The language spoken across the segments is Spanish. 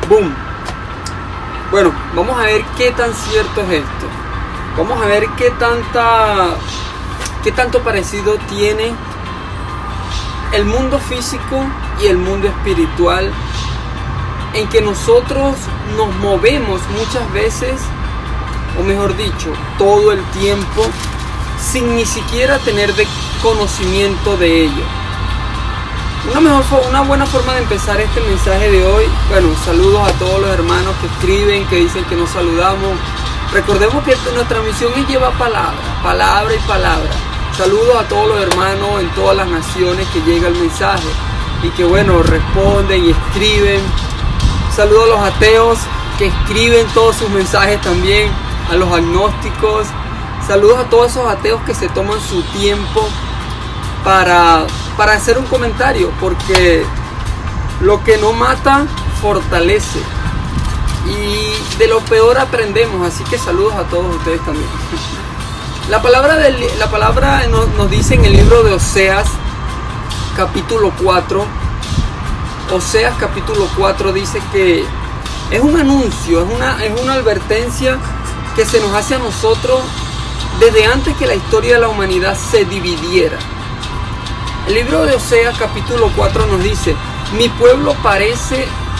¡Boom! Bueno, vamos a ver qué tan cierto es esto. Vamos a ver qué tanto parecido tiene el mundo físico y el mundo espiritual, en que nosotros nos movemos muchas veces, o mejor dicho, todo el tiempo, sin ni siquiera tener conocimiento de ello. Una buena forma de empezar este mensaje de hoy, bueno, saludos a todos los hermanos que escriben, que dicen que nos saludamos. Recordemos que nuestra misión es llevar palabra y palabra. Saludos a todos los hermanos en todas las naciones que llega el mensaje y que, bueno, responden y escriben. Saludos a los ateos que escriben todos sus mensajes también, a los agnósticos. Saludos a todos esos ateos que se toman su tiempo para hacer un comentario, porque lo que no mata fortalece, y de lo peor aprendemos. Así que saludos a todos ustedes también. La palabra nos dice en el libro de Oseas capítulo 4. Oseas capítulo 4 dice que es un anuncio, es una advertencia que se nos hace a nosotros desde antes que la historia de la humanidad se dividiera. El libro de Oseas capítulo 4 nos dice: mi pueblo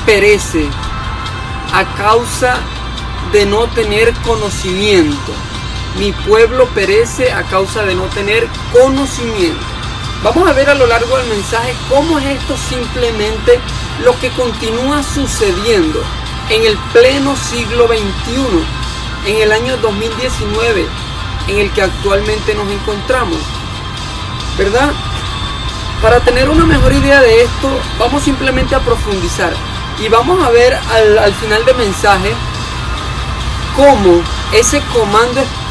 perece a causa de no tener conocimiento. Mi pueblo perece a causa de no tener conocimiento. Vamos a ver a lo largo del mensaje cómo es esto simplemente lo que continúa sucediendo en el pleno siglo XXI, en el año 2019, en el que actualmente nos encontramos, ¿verdad? Para tener una mejor idea de esto, vamos simplemente a profundizar y vamos a ver al final del mensaje cómo ese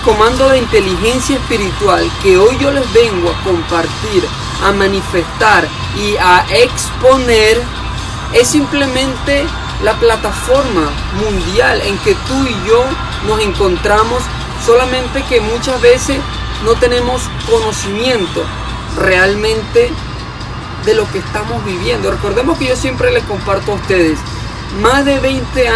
comando de inteligencia espiritual que hoy yo les vengo a compartir, a manifestar y a exponer, es simplemente la plataforma mundial en que tú y yo nos encontramos, solamente que muchas veces no tenemos conocimiento realmente de lo que estamos viviendo. Recordemos que yo siempre les comparto a ustedes, más de 20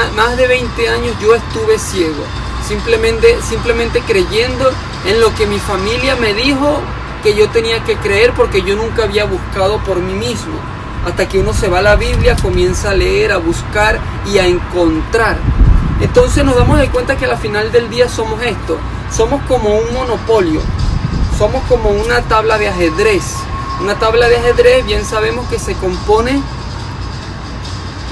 años yo estuve ciego, simplemente creyendo en lo que mi familia me dijo que yo tenía que creer, porque yo nunca había buscado por mí mismo. Hasta que uno se va a la Biblia, comienza a leer, a buscar y a encontrar. Entonces nos damos de cuenta que al final del día somos esto, somos como un monopolio, somos como una tabla de ajedrez. Una tabla de ajedrez, bien sabemos que se compone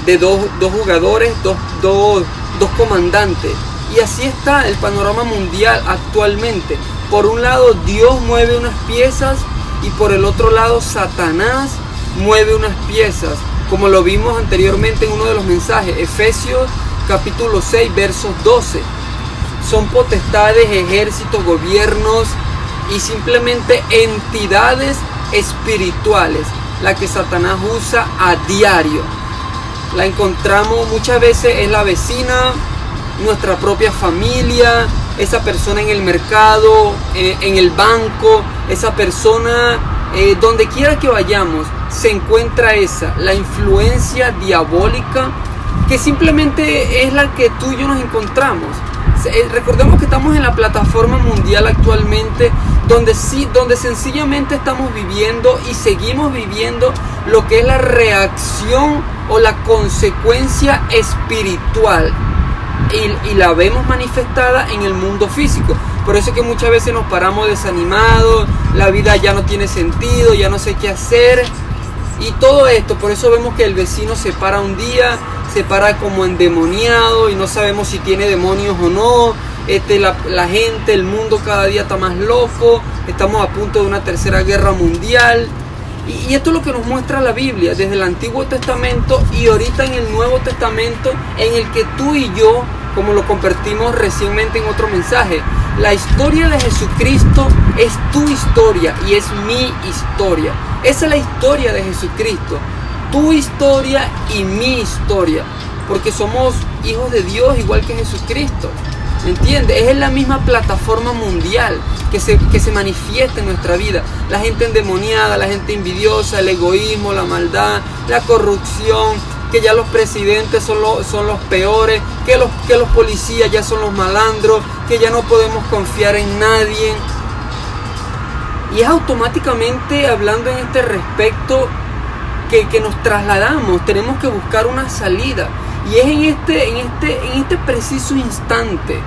de dos jugadores, dos comandantes. Y así está el panorama mundial actualmente. Por un lado Dios mueve unas piezas y por el otro lado Satanás mueve unas piezas, como lo vimos anteriormente en uno de los mensajes, Efesios capítulo 6 versos 12. Son potestades, ejércitos, gobiernos y simplemente entidades espirituales, la que Satanás usa a diario. La encontramos muchas veces, es la vecina, nuestra propia familia, esa persona en el mercado, en el banco, esa persona, donde quiera que vayamos, se encuentra la influencia diabólica, que simplemente es la que tú y yo nos encontramos. Recordemos que estamos en la plataforma mundial actualmente, donde sencillamente estamos viviendo y seguimos viviendo lo que es la reacción o la consecuencia espiritual, y la vemos manifestada en el mundo físico. Por eso es que muchas veces nos paramos desanimados, la vida ya no tiene sentido, ya no sé qué hacer, y todo esto. Por eso vemos que el vecino se para un día, se para como endemoniado y no sabemos si tiene demonios o no. La gente, el mundo cada día está más loco, estamos a punto de una tercera guerra mundial. Y esto es lo que nos muestra la Biblia desde el Antiguo Testamento y ahorita en el Nuevo Testamento, en el que tú y yo, como lo compartimos recientemente en otro mensaje, la historia de Jesucristo es tu historia y es mi historia. Esa es la historia de Jesucristo, tu historia y mi historia, porque somos hijos de Dios igual que Jesucristo. ¿Me entiendes? Es la misma plataforma mundial que se manifiesta en nuestra vida. La gente endemoniada, la gente envidiosa, el egoísmo, la maldad, la corrupción, que ya los presidentes son los peores, que los policías ya son los malandros, que ya no podemos confiar en nadie. Y es automáticamente, hablando en este respecto, que nos trasladamos, tenemos que buscar una salida. Y es en este preciso instante,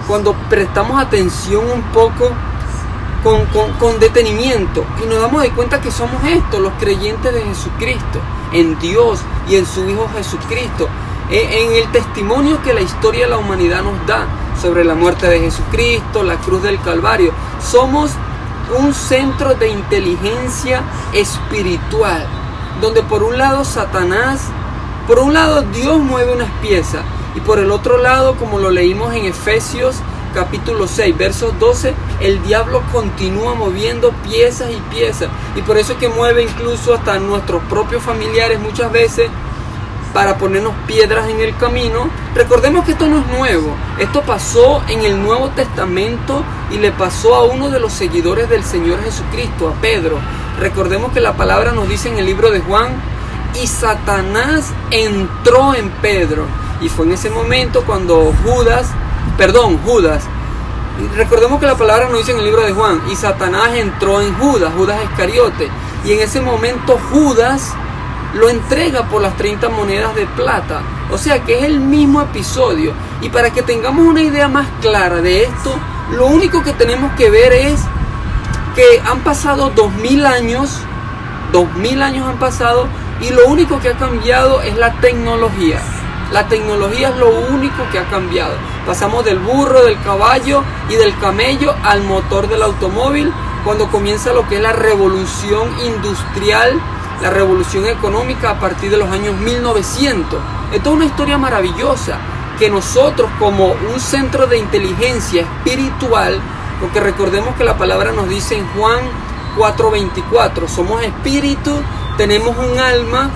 cuando prestamos atención un poco con detenimiento y nos damos de cuenta que somos estos, los creyentes de Jesucristo, en Dios y en su Hijo Jesucristo, en el testimonio que la historia de la humanidad nos da sobre la muerte de Jesucristo, la cruz del Calvario. Somos un centro de inteligencia espiritual, donde por un lado Satanás, por un lado Dios mueve unas piezas, y por el otro lado, como lo leímos en Efesios capítulo 6, versos 12, el diablo continúa moviendo piezas y piezas, y por eso es que mueve incluso hasta nuestros propios familiares muchas veces para ponernos piedras en el camino. Recordemos que esto no es nuevo, esto pasó en el Nuevo Testamento y le pasó a uno de los seguidores del Señor Jesucristo, a Pedro. Recordemos que la palabra nos dice en el libro de Juan: y Satanás entró en Pedro. Y fue en ese momento cuando Judas, recordemos que la palabra nos dice en el libro de Juan: y Satanás entró en Judas Iscariote. Y en ese momento Judas lo entrega por las 30 monedas de plata. O sea que es el mismo episodio. Y para que tengamos una idea más clara de esto, lo único que tenemos que ver es que han pasado 2000 años. 2000 años han pasado, y lo único que ha cambiado es la tecnología. La tecnología es lo único que ha cambiado. Pasamos del burro, del caballo y del camello al motor del automóvil, cuando comienza lo que es la revolución industrial, la revolución económica a partir de los años 1900. Esto es una historia maravillosa, que nosotros como un centro de inteligencia espiritual, porque recordemos que la palabra nos dice en Juan 4:24, somos espíritu, tenemos un alma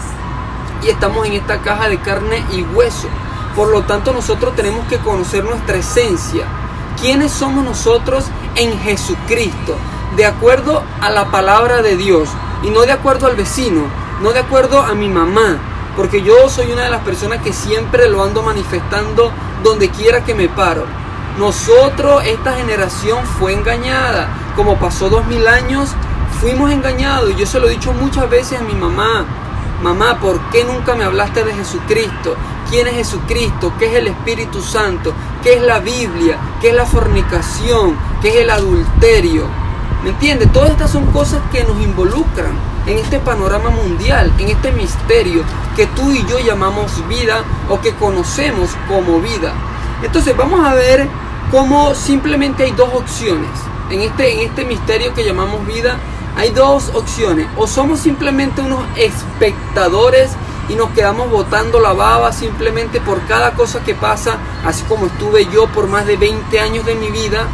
y estamos en esta caja de carne y hueso. Por lo tanto, nosotros tenemos que conocer nuestra esencia. ¿Quiénes somos nosotros en Jesucristo? De acuerdo a la palabra de Dios, y no de acuerdo al vecino, no de acuerdo a mi mamá, porque yo soy una de las personas que siempre lo ando manifestando donde quiera que me paro. Nosotros, esta generación fue engañada, como pasó 2000 años, fuimos engañados. Y yo se lo he dicho muchas veces a mi mamá: mamá, ¿por qué nunca me hablaste de Jesucristo? ¿Quién es Jesucristo? ¿Qué es el Espíritu Santo? ¿Qué es la Biblia? ¿Qué es la fornicación? ¿Qué es el adulterio? ¿Me entiendes? Todas estas son cosas que nos involucran en este panorama mundial, en este misterio que tú y yo llamamos vida, o que conocemos como vida. Entonces vamos a ver cómo simplemente hay dos opciones. En este misterio que llamamos vida, hay dos opciones: o somos simplemente unos espectadores y nos quedamos botando la baba simplemente por cada cosa que pasa, así como estuve yo por más de 20 años de mi vida,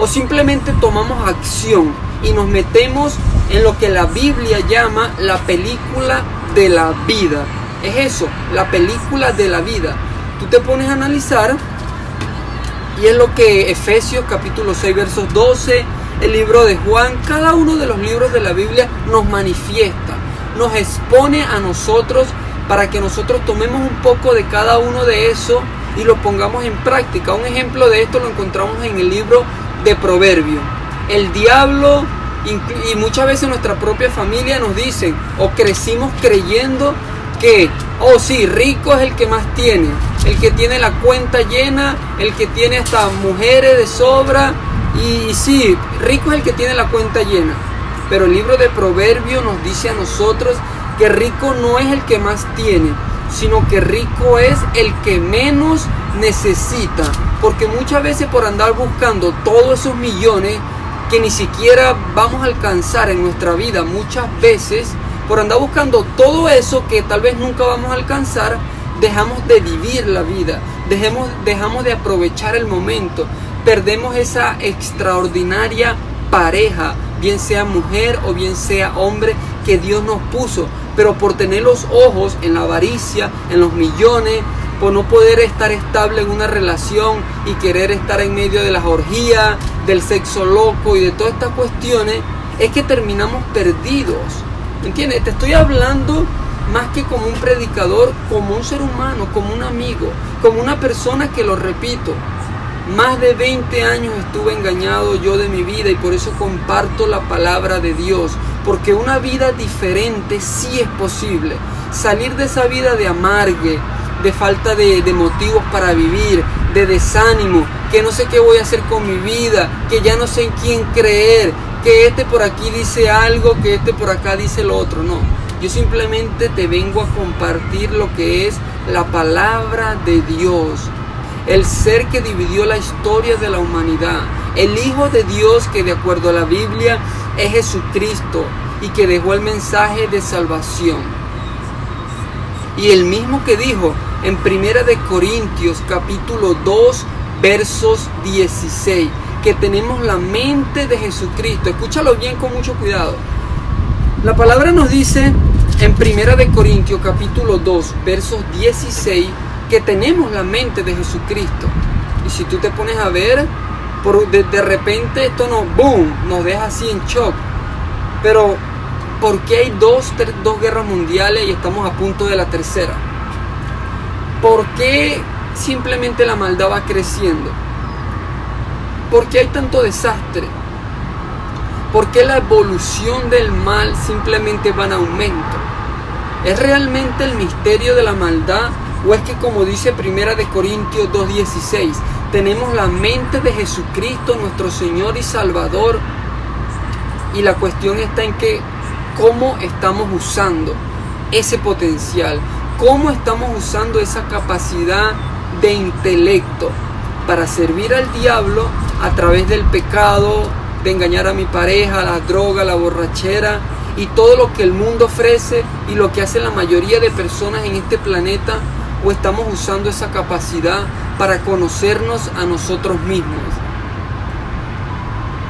o simplemente tomamos acción y nos metemos en lo que la Biblia llama la película de la vida. Es eso, la película de la vida. Tú te pones a analizar, y es lo que Efesios capítulo 6 versos 12, el libro de Juan, cada uno de los libros de la Biblia nos manifiesta, nos expone a nosotros para que nosotros tomemos un poco de cada uno de eso y lo pongamos en práctica. Un ejemplo de esto lo encontramos en el libro de Proverbios. El diablo y muchas veces nuestra propia familia nos dicen, o crecimos creyendo que, oh sí, rico es el que más tiene, el que tiene la cuenta llena, el que tiene hasta mujeres de sobra. Y sí, rico es el que tiene la cuenta llena. Pero el libro de Proverbios nos dice a nosotros que rico no es el que más tiene, sino que rico es el que menos necesita. Porque muchas veces por andar buscando todos esos millones que ni siquiera vamos a alcanzar en nuestra vida, muchas veces por andar buscando todo eso que tal vez nunca vamos a alcanzar, dejamos de vivir la vida, dejamos de aprovechar el momento, perdemos esa extraordinaria pareja, bien sea mujer o bien sea hombre, que Dios nos puso, pero por tener los ojos en la avaricia, en los millones, por no poder estar estable en una relación y querer estar en medio de las orgías, del sexo loco y de todas estas cuestiones, es que terminamos perdidos. ¿Entiendes? Te estoy hablando más que como un predicador, como un ser humano, como un amigo, como una persona que, lo repito, más de 20 años estuve engañado yo de mi vida y por eso comparto la palabra de Dios, porque una vida diferente sí es posible. Salir de esa vida de amargue, de falta de motivos para vivir, de desánimo, que no sé qué voy a hacer con mi vida, que ya no sé en quién creer, que este por aquí dice algo, que este por acá dice lo otro. No, yo simplemente te vengo a compartir lo que es la palabra de Dios, el ser que dividió la historia de la humanidad, el Hijo de Dios que de acuerdo a la Biblia es Jesucristo y que dejó el mensaje de salvación. Y el mismo que dijo en 1 Corintios capítulo 2 versos 16, que tenemos la mente de Jesucristo. Escúchalo bien con mucho cuidado. La palabra nos dice en 1 Corintios capítulo 2 versos 16 que tenemos la mente de Jesucristo. Y si tú te pones a ver, de repente esto nos deja así en shock. Pero ¿por qué hay dos guerras mundiales y estamos a punto de la tercera? ¿Por qué simplemente la maldad va creciendo? ¿Por qué hay tanto desastre? ¿Por qué la evolución del mal simplemente va en aumento? ¿Es realmente el misterio de la maldad? ¿O es que, como dice 1 Corintios 2:16, tenemos la mente de Jesucristo, nuestro Señor y Salvador? Y la cuestión está en que cómo estamos usando ese potencial, cómo estamos usando esa capacidad de intelecto para servir al diablo a través del pecado, de engañar a mi pareja, la droga, la borrachera y todo lo que el mundo ofrece y lo que hace la mayoría de personas en este planeta. ¿O estamos usando esa capacidad para conocernos a nosotros mismos?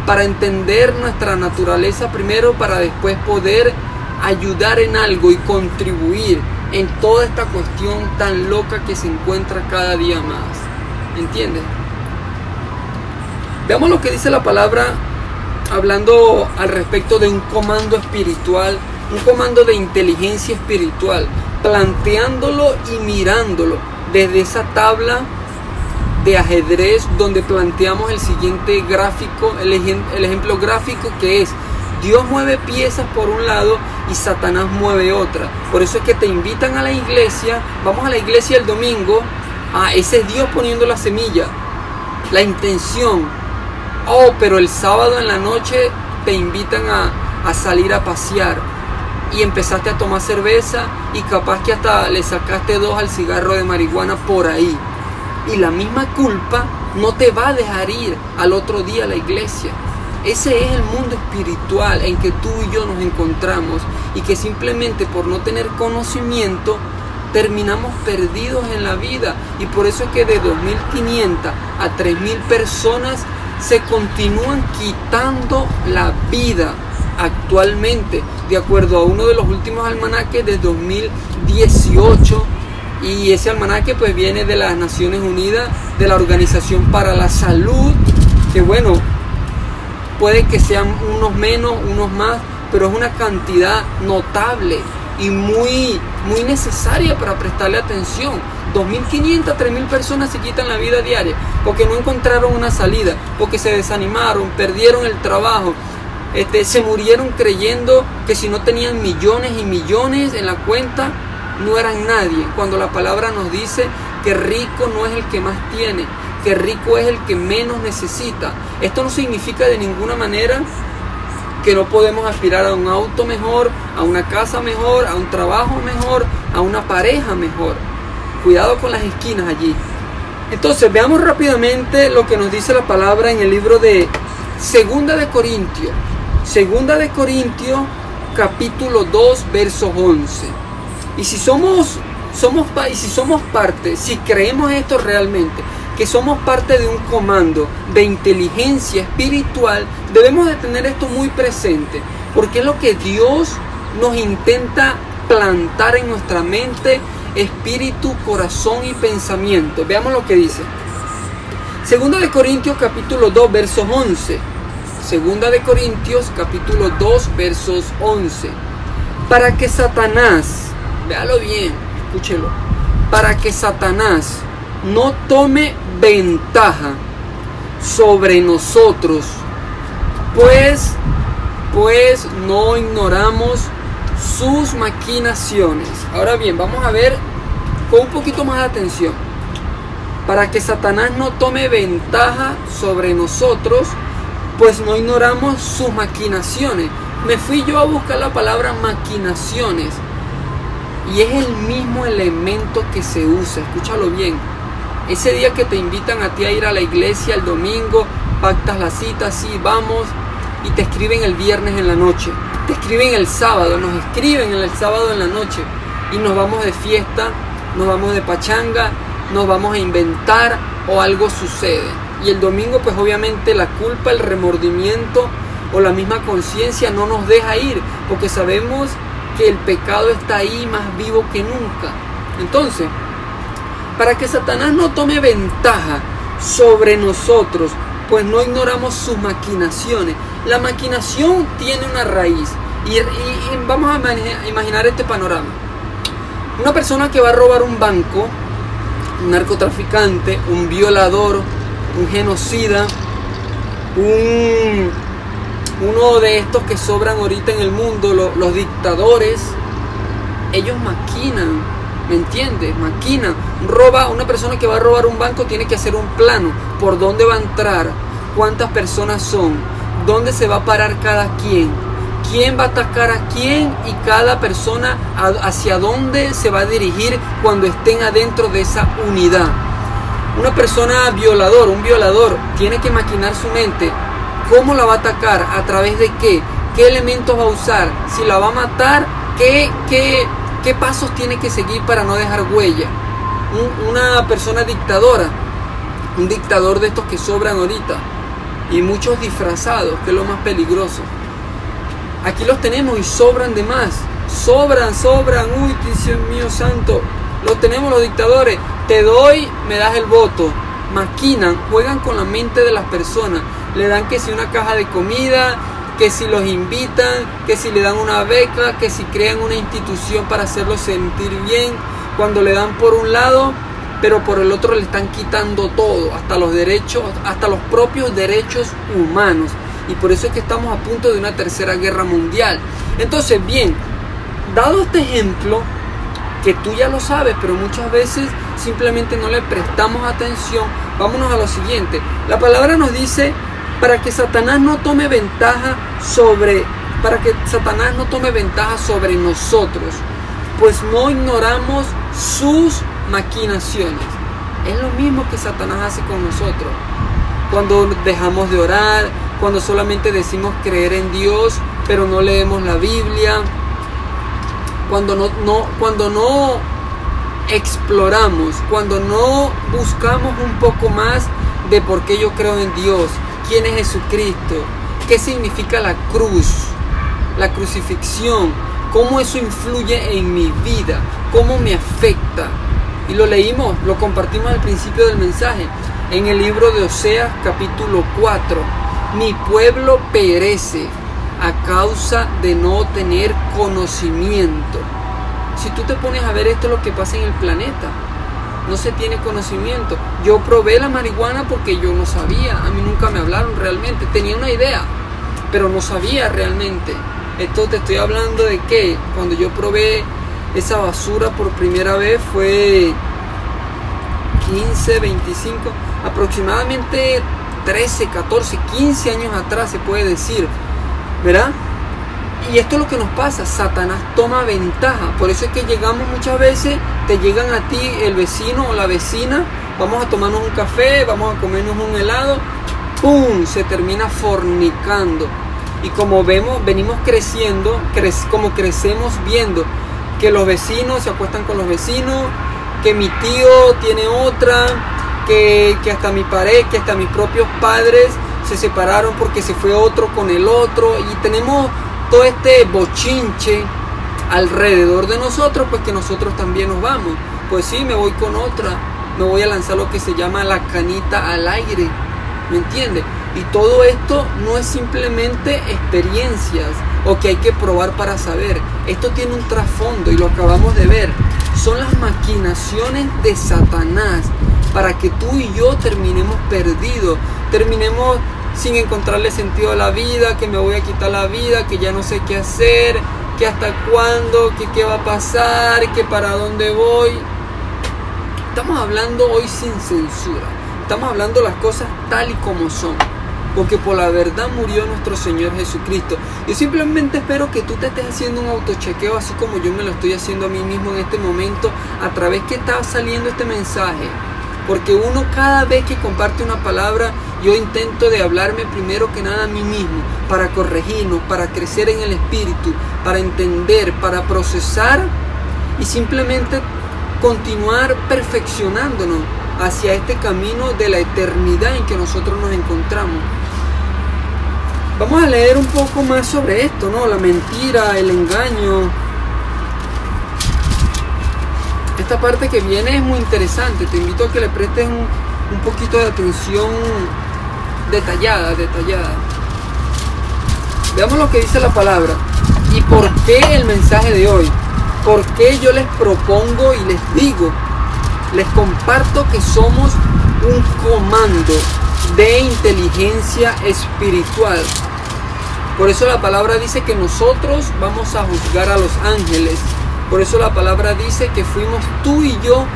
Para entender nuestra naturaleza primero, para después poder ayudar en algo y contribuir en toda esta cuestión tan loca que se encuentra cada día más. ¿Entiendes? Veamos lo que dice la palabra hablando al respecto de un comando espiritual, un comando de inteligencia espiritual, planteándolo y mirándolo desde esa tabla de ajedrez donde planteamos el siguiente gráfico, el ejemplo gráfico, que es: Dios mueve piezas por un lado y Satanás mueve otra. Por eso es que te invitan a la iglesia, vamos a la iglesia el domingo, ese es Dios poniendo la semilla, la intención. Pero el sábado en la noche te invitan a salir a pasear y empezaste a tomar cerveza y capaz que hasta le sacaste 2 al cigarro de marihuana por ahí. Y la misma culpa no te va a dejar ir al otro día a la iglesia. Ese es el mundo espiritual en que tú y yo nos encontramos y que simplemente por no tener conocimiento terminamos perdidos en la vida. Y por eso es que de 2.500 a 3.000 personas se continúan quitando la vida actualmente, de acuerdo a uno de los últimos almanaques de 2018. Y ese almanaque pues viene de las Naciones Unidas, de la Organización para la Salud, que bueno, puede que sean unos menos, unos más, pero es una cantidad notable y muy necesaria para prestarle atención. 2.500 a 3.000 personas se quitan la vida diaria porque no encontraron una salida, porque se desanimaron, perdieron el trabajo, se murieron creyendo que si no tenían millones y millones en la cuenta no eran nadie, cuando la palabra nos dice que rico no es el que más tiene, que rico es el que menos necesita. Esto no significa de ninguna manera que no podemos aspirar a un auto mejor, a una casa mejor, a un trabajo mejor, a una pareja mejor. Cuidado con las esquinas allí. Entonces veamos rápidamente lo que nos dice la palabra en el libro de Segunda de Corintios. Segunda de Corintios capítulo 2 versos 11. Y si somos parte, si creemos esto realmente, que somos parte de un comando de inteligencia espiritual, debemos de tener esto muy presente, porque es lo que Dios nos intenta plantar en nuestra mente, espíritu, corazón y pensamiento. Veamos lo que dice. Segunda de Corintios capítulo 2 versos 11. Segunda de Corintios capítulo 2 versos 11. Para que Satanás véalo bien, escúchelo, para que Satanás no tome ventaja sobre nosotros, pues no ignoramos sus maquinaciones. Ahora bien, vamos a ver con un poquito más de atención. Para que Satanás no tome ventaja sobre nosotros, pues no ignoramos sus maquinaciones. Me fui yo a buscar la palabra maquinaciones y es el mismo elemento que se usa, escúchalo bien. Ese día que te invitan a ti a ir a la iglesia el domingo, pactas la cita, sí, vamos, y te escriben el viernes en la noche, te escriben el sábado, nos escriben el sábado en la noche y nos vamos de fiesta, nos vamos de pachanga, nos vamos a inventar o algo sucede. Y el domingo pues obviamente la culpa, el remordimiento o la misma conciencia no nos deja ir, porque sabemos que el pecado está ahí más vivo que nunca. Entonces, para que Satanás no tome ventaja sobre nosotros, pues no ignoramos sus maquinaciones. La maquinación tiene una raíz y vamos a imaginar este panorama. Una persona que va a robar un banco, un narcotraficante, un violador, un genocida, uno de estos que sobran ahorita en el mundo, los dictadores, ellos maquinan, ¿me entiendes? Maquinan. Una persona que va a robar un banco tiene que hacer un plano, por dónde va a entrar, cuántas personas son, dónde se va a parar cada quien, quién va a atacar a quién y cada persona hacia dónde se va a dirigir cuando estén adentro de esa unidad. Una persona violador, un violador, tiene que maquinar su mente. ¿Cómo la va a atacar? ¿A través de qué? ¿Qué elementos va a usar? Si la va a matar, ¿qué pasos tiene que seguir para no dejar huella? Una persona dictadora, un dictador de estos que sobran ahorita, y muchos disfrazados, que es lo más peligroso. Aquí los tenemos y sobran de más. Sobran. Uy, Dios mío santo. Los tenemos los dictadores. Te doy, me das el voto. Maquinan, juegan con la mente de las personas. Le dan que si una caja de comida, que si los invitan, que si le dan una beca, que si crean una institución para hacerlos sentir bien. Cuando le dan por un lado, pero por el otro le están quitando todo, hasta los derechos, hasta los propios derechos humanos. Y por eso es que estamos a punto de una tercera guerra mundial. Entonces, bien, dado este ejemplo, que tú ya lo sabes, pero muchas veces simplemente no le prestamos atención, vámonos a lo siguiente. La palabra nos dice, para que Satanás no tome ventaja sobre nosotros, pues no ignoramos sus maquinaciones. Es lo mismo que Satanás hace con nosotros. Cuando dejamos de orar, cuando solamente decimos creer en Dios, pero no leemos la Biblia, cuando no exploramos, cuando no buscamos un poco más de por qué yo creo en Dios, quién es Jesucristo, qué significa la cruz, la crucifixión, cómo eso influye en mi vida, cómo me afecta. Y lo leímos, lo compartimos al principio del mensaje, en el libro de Oseas capítulo 4. Mi pueblo perece a causa de no tener conocimiento. Si tú te pones a ver, esto es lo que pasa en el planeta. No se tiene conocimiento. Yo probé la marihuana porque yo no sabía. A mí nunca me hablaron realmente. Tenía una idea, pero no sabía realmente. Esto te estoy hablando de que cuando yo probé esa basura por primera vez fue 15, 25, aproximadamente 13, 14, 15 años atrás se puede decir, ¿verdad? Y esto es lo que nos pasa, Satanás toma ventaja. Por eso es que llegamos muchas veces, te llegan a ti el vecino o la vecina, vamos a tomarnos un café, vamos a comernos un helado, ¡pum! Se termina fornicando. Y como vemos, venimos creciendo, como crecemos viendo que los vecinos se acuestan con los vecinos, que mi tío tiene otra, que hasta mi pareja, que hasta mis propios padres se separaron porque se fue otro con el otro, y tenemos todo este bochinche alrededor de nosotros, pues que nosotros también nos vamos. Pues sí, me voy con otra, me voy a lanzar lo que se llama la canita al aire, ¿me entiendes? Y todo esto no es simplemente experiencias, o que hay que probar para saber. Esto tiene un trasfondo y lo acabamos de ver. Son las maquinaciones de Satanás para que tú y yo terminemos perdidos, terminemos sin encontrarle sentido a la vida, que me voy a quitar la vida, que ya no sé qué hacer, que hasta cuándo, que qué va a pasar, que para dónde voy. Estamos hablando hoy sin censura, estamos hablando las cosas tal y como son, porque por la verdad murió nuestro Señor Jesucristo. Yo simplemente espero que tú te estés haciendo un autochequeo, así como yo me lo estoy haciendo a mí mismo en este momento, a través que está saliendo este mensaje. Porque uno, cada vez que comparte una palabra, yo intento de hablarme primero que nada a mí mismo, para corregirnos, para crecer en el espíritu, para entender, para procesar y simplemente continuar perfeccionándonos hacia este camino de la eternidad en que nosotros nos encontramos. Vamos a leer un poco más sobre esto, ¿no? La mentira, el engaño. Esta parte que viene es muy interesante. Te invito a que le prestes un poquito de atención detallada. Veamos lo que dice la palabra. ¿Y por qué el mensaje de hoy? ¿Por qué yo les propongo y les digo, les comparto que somos un comando de inteligencia espiritual? Por eso la palabra dice que nosotros vamos a juzgar a los ángeles. Por eso la palabra dice que fuimos tú y yo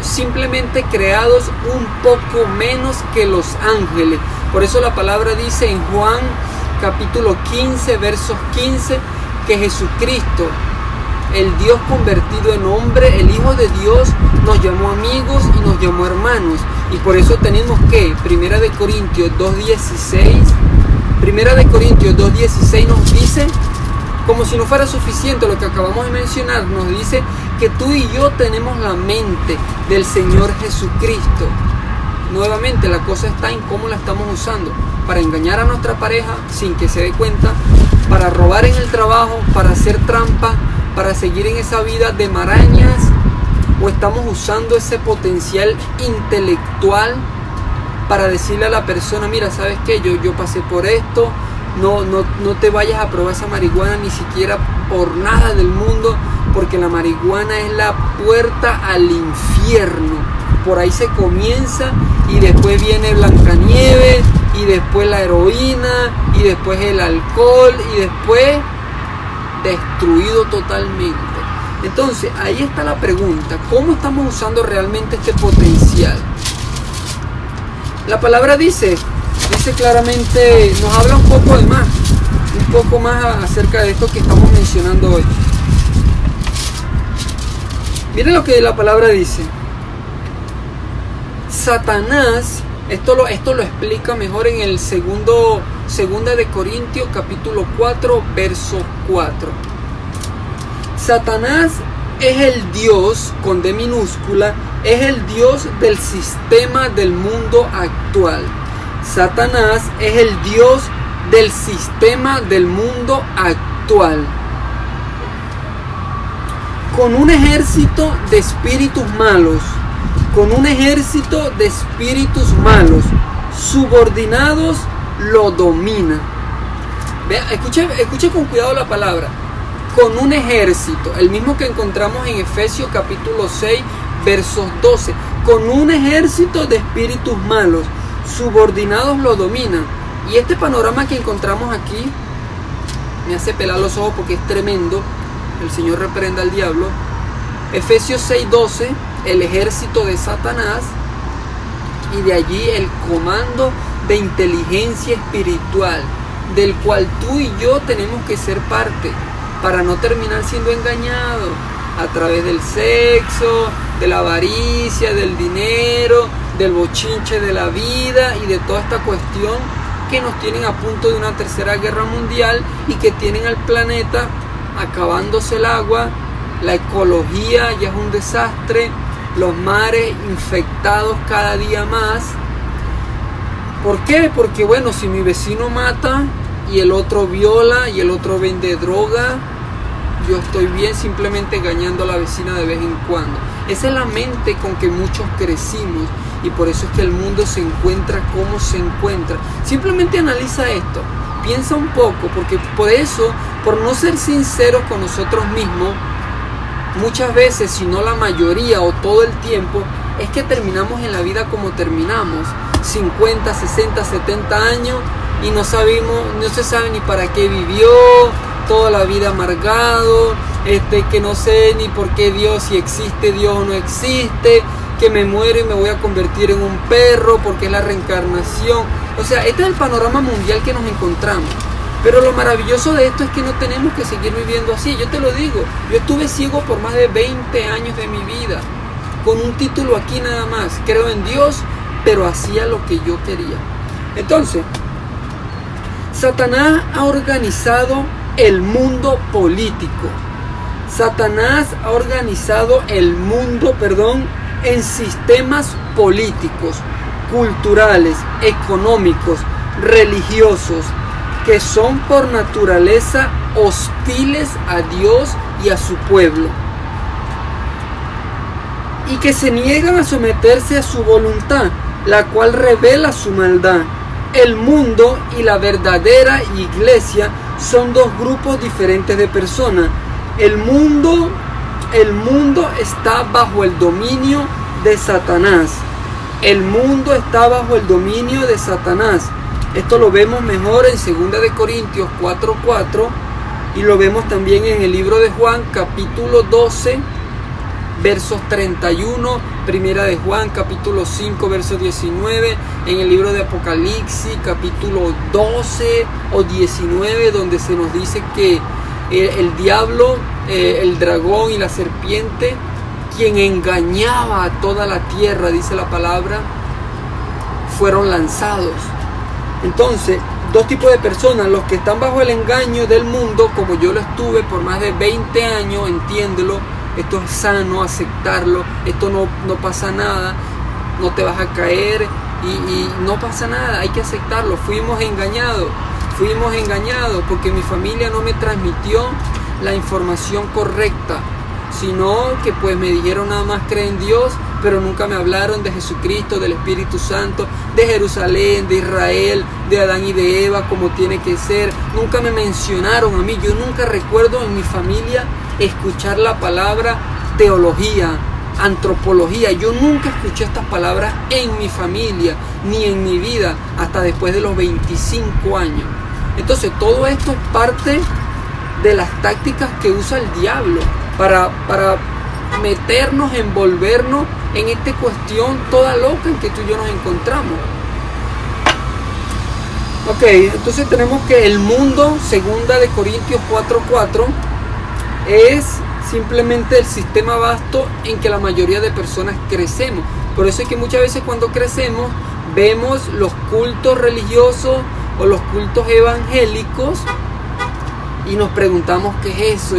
simplemente creados un poco menos que los ángeles. Por eso la palabra dice en Juan capítulo 15, versos 15, que Jesucristo, el Dios convertido en hombre, el Hijo de Dios, nos llamó amigos y nos llamó hermanos. Y por eso tenemos que, Primera de Corintios 2.16 nos dice, como si no fuera suficiente lo que acabamos de mencionar, nos dice que tú y yo tenemos la mente del Señor Jesucristo. Nuevamente, la cosa está en cómo la estamos usando, para engañar a nuestra pareja sin que se dé cuenta, para robar en el trabajo, para hacer trampa, para seguir en esa vida de marañas, o estamos usando ese potencial intelectual para decirle a la persona, mira, ¿sabes qué? Yo pasé por esto, no te vayas a probar esa marihuana ni siquiera por nada del mundo, porque la marihuana es la puerta al infierno. Por ahí se comienza y después viene Blancanieves y después la heroína y después el alcohol y después destruido totalmente. Entonces ahí está la pregunta, ¿cómo estamos usando realmente este potencial? La palabra dice claramente, nos habla un poco más acerca de esto que estamos mencionando hoy. Miren lo que la palabra dice. Satanás, esto lo explica mejor en el segunda de Corintios capítulo 4, verso 4. Satanás es el Dios, con D minúscula, es el Dios del sistema del mundo actual. Satanás es el Dios del sistema del mundo actual. Con un ejército de espíritus malos, subordinados, lo domina. Vea, escuche con cuidado la palabra. Con un ejército, el mismo que encontramos en Efesios capítulo 6, versos 12. Con un ejército de espíritus malos, subordinados lo dominan. Y este panorama que encontramos aquí me hace pelar los ojos porque es tremendo. El Señor reprenda al diablo. Efesios 6:12, el ejército de Satanás, y de allí el comando de inteligencia espiritual, del cual tú y yo tenemos que ser parte, para no terminar siendo engañados a través del sexo, de la avaricia, del dinero, del bochinche de la vida y de toda esta cuestión que nos tienen a punto de una tercera guerra mundial y que tienen al planeta acabándose el agua, la ecología ya es un desastre, los mares infectados cada día más. ¿Por qué? Porque bueno, si mi vecino mata y el otro viola y el otro vende droga, yo estoy bien simplemente engañando a la vecina de vez en cuando. Esa es la mente con que muchos crecimos y por eso es que el mundo se encuentra como se encuentra. Simplemente analiza esto, piensa un poco, porque por eso por no ser sinceros con nosotros mismos, muchas veces, si no la mayoría o todo el tiempo, es que terminamos en la vida como terminamos, 50, 60, 70 años y no se sabe ni para qué vivió, toda la vida amargado, que no sé ni por qué Dios, si existe Dios o no existe, que me muero y me voy a convertir en un perro porque es la reencarnación. O sea, este es el panorama mundial que nos encontramos. Pero lo maravilloso de esto es que no tenemos que seguir viviendo así. Yo te lo digo, yo estuve ciego por más de 20 años de mi vida, con un título aquí nada más. Creo en Dios, pero hacía lo que yo quería. Entonces, Satanás ha organizado el mundo político. Satanás ha organizado el mundo, en sistemas políticos, culturales, económicos, religiosos, que son por naturaleza hostiles a Dios y a su pueblo, y que se niegan a someterse a su voluntad, la cual revela su maldad. El mundo y la verdadera iglesia son dos grupos diferentes de personas. El mundo está bajo el dominio de Satanás. El mundo está bajo el dominio de Satanás. Esto lo vemos mejor en 2 de Corintios 4:4 y lo vemos también en el libro de Juan capítulo 12 versos 31, primera de Juan capítulo 5 verso 19, en el libro de Apocalipsis capítulo 12 o 19, donde se nos dice que el diablo, el dragón y la serpiente, quien engañaba a toda la tierra, dice la palabra, fueron lanzados. Entonces, dos tipos de personas: los que están bajo el engaño del mundo, como yo lo estuve por más de 20 años, entiéndelo, esto es sano, aceptarlo, esto no pasa nada, no te vas a caer y no pasa nada, hay que aceptarlo. Fuimos engañados porque mi familia no me transmitió la información correcta, sino que pues me dijeron nada más cree en Dios, pero nunca me hablaron de Jesucristo, del Espíritu Santo, de Jerusalén, de Israel, de Adán y de Eva, como tiene que ser. Nunca me mencionaron a mí. Yo nunca recuerdo en mi familia escuchar la palabra teología, antropología. Yo nunca escuché estas palabras en mi familia, ni en mi vida, hasta después de los 25 años. Entonces todo esto es parte de las tácticas que usa el diablo para meternos, envolvernos en esta cuestión toda loca en que tú y yo nos encontramos. Ok, entonces tenemos que el mundo, 2 de Corintios 4:4, es simplemente el sistema vasto en que la mayoría de personas crecemos. Por eso es que muchas veces cuando crecemos vemos los cultos religiosos o los cultos evangélicos y nos preguntamos qué es eso,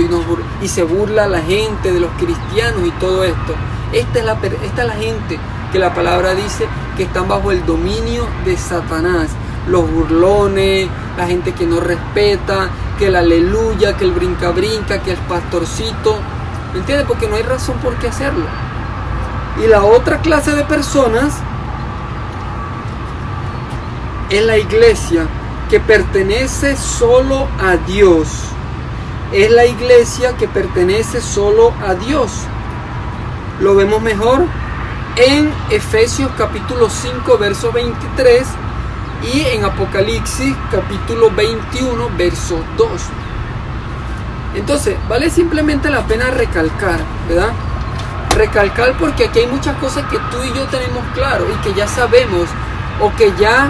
y se burla la gente de los cristianos y todo esto. Esta es la gente que la palabra dice que están bajo el dominio de Satanás. Los burlones, la gente que no respeta, que el aleluya, que el brinca, que el pastorcito. ¿Me entiendes? Porque no hay razón por qué hacerlo. Y la otra clase de personas es la iglesia, que pertenece solo a Dios. Es la iglesia que pertenece solo a Dios. Lo vemos mejor en Efesios capítulo 5 verso 23 y en Apocalipsis capítulo 21 verso 2. Entonces vale simplemente la pena recalcar, ¿verdad? Recalcar, porque aquí hay muchas cosas que tú y yo tenemos claro y que ya sabemos, o que ya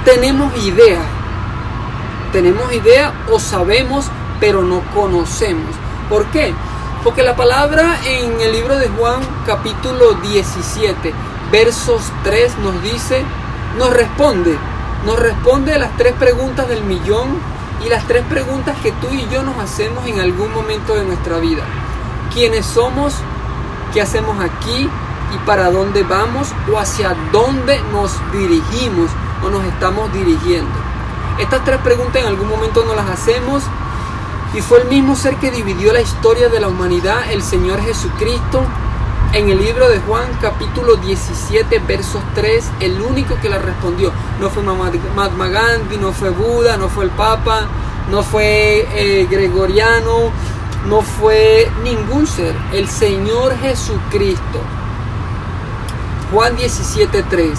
tenemos idea o sabemos, pero no conocemos. ¿Por qué? Porque la palabra en el libro de Juan capítulo 17 versos 3 nos dice, nos responde las 3 preguntas del millón y las 3 preguntas que tú y yo nos hacemos en algún momento de nuestra vida. ¿Quiénes somos? ¿Qué hacemos aquí? ¿Y para dónde vamos? ¿O hacia dónde nos dirigimos o nos estamos dirigiendo? Estas 3 preguntas en algún momento nos las hacemos, y fue el mismo ser que dividió la historia de la humanidad, el Señor Jesucristo. En el libro de Juan capítulo 17 versos 3, el único que la respondió. No fue Mahatma Gandhi, no fue Buda, no fue el Papa, no fue Gregoriano, no fue ningún ser, el Señor Jesucristo. Juan 17:3,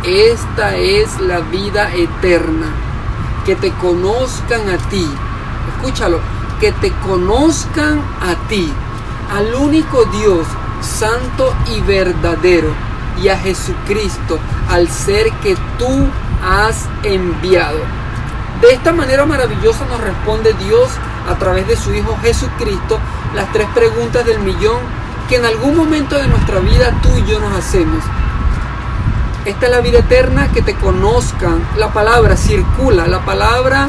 esta es la vida eterna, que te conozcan a ti, escúchalo, que te conozcan a ti, al único Dios santo y verdadero, y a Jesucristo, al ser que tú has enviado. De esta manera maravillosa nos responde Dios a través de su Hijo Jesucristo las 3 preguntas del millón que en algún momento de nuestra vida tú y yo nos hacemos. Esta es la vida eterna, que te conozcan. La palabra circula, la palabra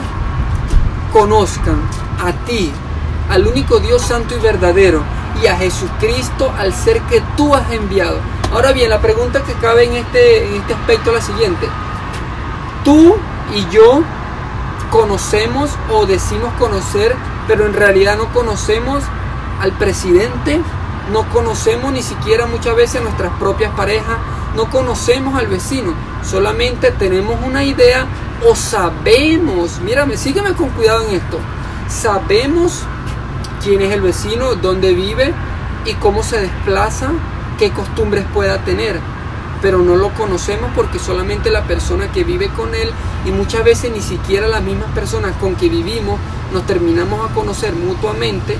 conozcan a ti, al único Dios santo y verdadero, y a Jesucristo, al ser que tú has enviado. Ahora bien, la pregunta que cabe en este aspecto es la siguiente. Tú y yo conocemos o decimos conocer, pero en realidad no conocemos al presidente, no conocemos ni siquiera muchas veces a nuestras propias parejas, no conocemos al vecino, solamente tenemos una idea o sabemos, mírame, sígueme con cuidado en esto, sabemos quién es el vecino, dónde vive y cómo se desplaza, qué costumbres pueda tener, pero no lo conocemos porque solamente la persona que vive con él, y muchas veces ni siquiera las mismas personas con que vivimos nos terminamos a conocer mutuamente.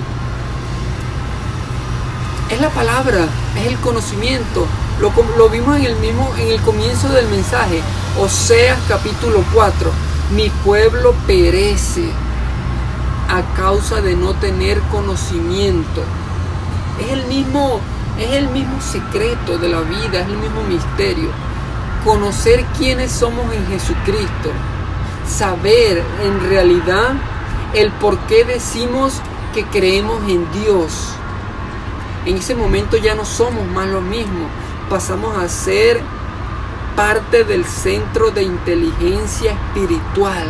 Es la palabra, es el conocimiento. Lo vimos en el comienzo del mensaje. Oseas capítulo 4. Mi pueblo perece a causa de no tener conocimiento. Es el mismo secreto de la vida, es el mismo misterio. Conocer quiénes somos en Jesucristo. Saber en realidad el por qué decimos que creemos en Dios. En ese momento ya no somos más lo mismo. Pasamos a ser parte del centro de inteligencia espiritual,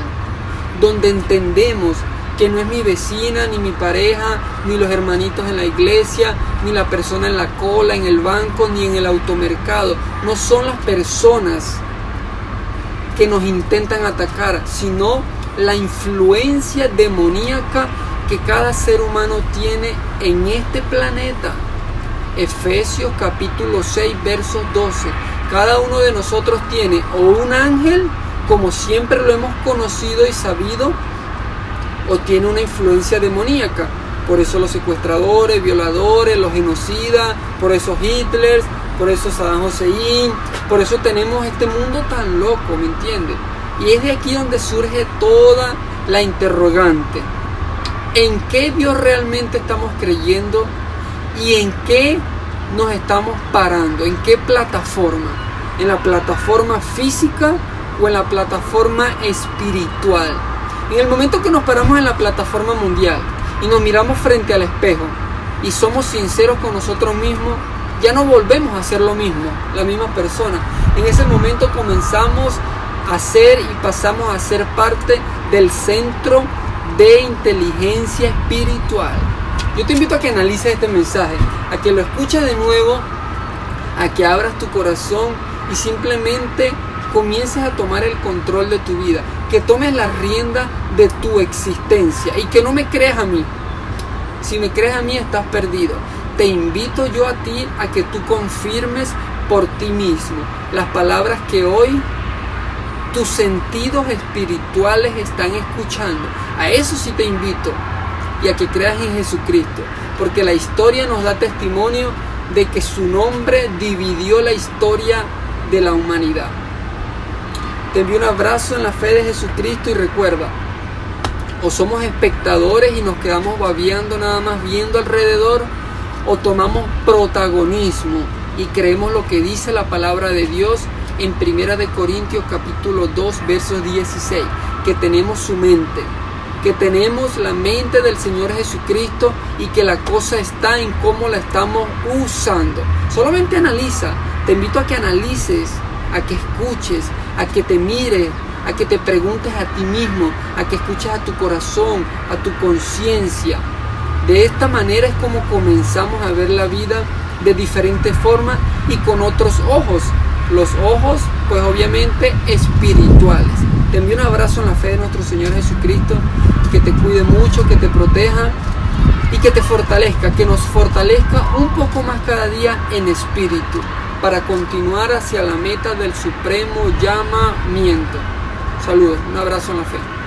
donde entendemos que no es mi vecina, ni mi pareja, ni los hermanitos en la iglesia, ni la persona en la cola, en el banco, ni en el automercado. No son las personas que nos intentan atacar, sino la influencia demoníaca que cada ser humano tiene en este planeta. Efesios capítulo 6, versos 12. Cada uno de nosotros tiene o un ángel, como siempre lo hemos conocido y sabido, o tiene una influencia demoníaca. Por eso los secuestradores, violadores, los genocidas, por eso Hitler, por eso Saddam Hussein, por eso tenemos este mundo tan loco, ¿me entiendes? Y es de aquí donde surge toda la interrogante. ¿En qué Dios realmente estamos creyendo? ¿Y en qué nos estamos parando? ¿En qué plataforma? ¿En la plataforma física o en la plataforma espiritual? En el momento que nos paramos en la plataforma mundial y nos miramos frente al espejo y somos sinceros con nosotros mismos, ya no volvemos a hacer lo mismo, la misma persona. En ese momento comenzamos a ser y pasamos a ser parte del centro de inteligencia espiritual. Yo te invito a que analices este mensaje, a que lo escuches de nuevo, a que abras tu corazón y simplemente comiences a tomar el control de tu vida, que tomes la rienda de tu existencia y que no me creas a mí. Si me crees a mí, estás perdido. Te invito yo a ti a que tú confirmes por ti mismo las palabras que hoy tus sentidos espirituales están escuchando. A eso sí te invito, y a que creas en Jesucristo, porque la historia nos da testimonio de que su nombre dividió la historia de la humanidad. Te envío un abrazo en la fe de Jesucristo y recuerda, o somos espectadores y nos quedamos babeando nada más viendo alrededor, o tomamos protagonismo y creemos lo que dice la palabra de Dios en 1 Corintios capítulo 2 versos 16, que tenemos su mente, que tenemos la mente del Señor Jesucristo y que la cosa está en cómo la estamos usando. Solamente analiza, te invito a que analices, a que escuches, a que te mires, a que te preguntes a ti mismo, a que escuches a tu corazón, a tu conciencia. De esta manera es como comenzamos a ver la vida de diferentes formas y con otros ojos. Los ojos, pues obviamente, espirituales. Te envío un abrazo en la fe de nuestro Señor Jesucristo, que te cuide mucho, que te proteja y que te fortalezca, que nos fortalezca un poco más cada día en espíritu, para continuar hacia la meta del supremo llamamiento. Saludos, un abrazo en la fe.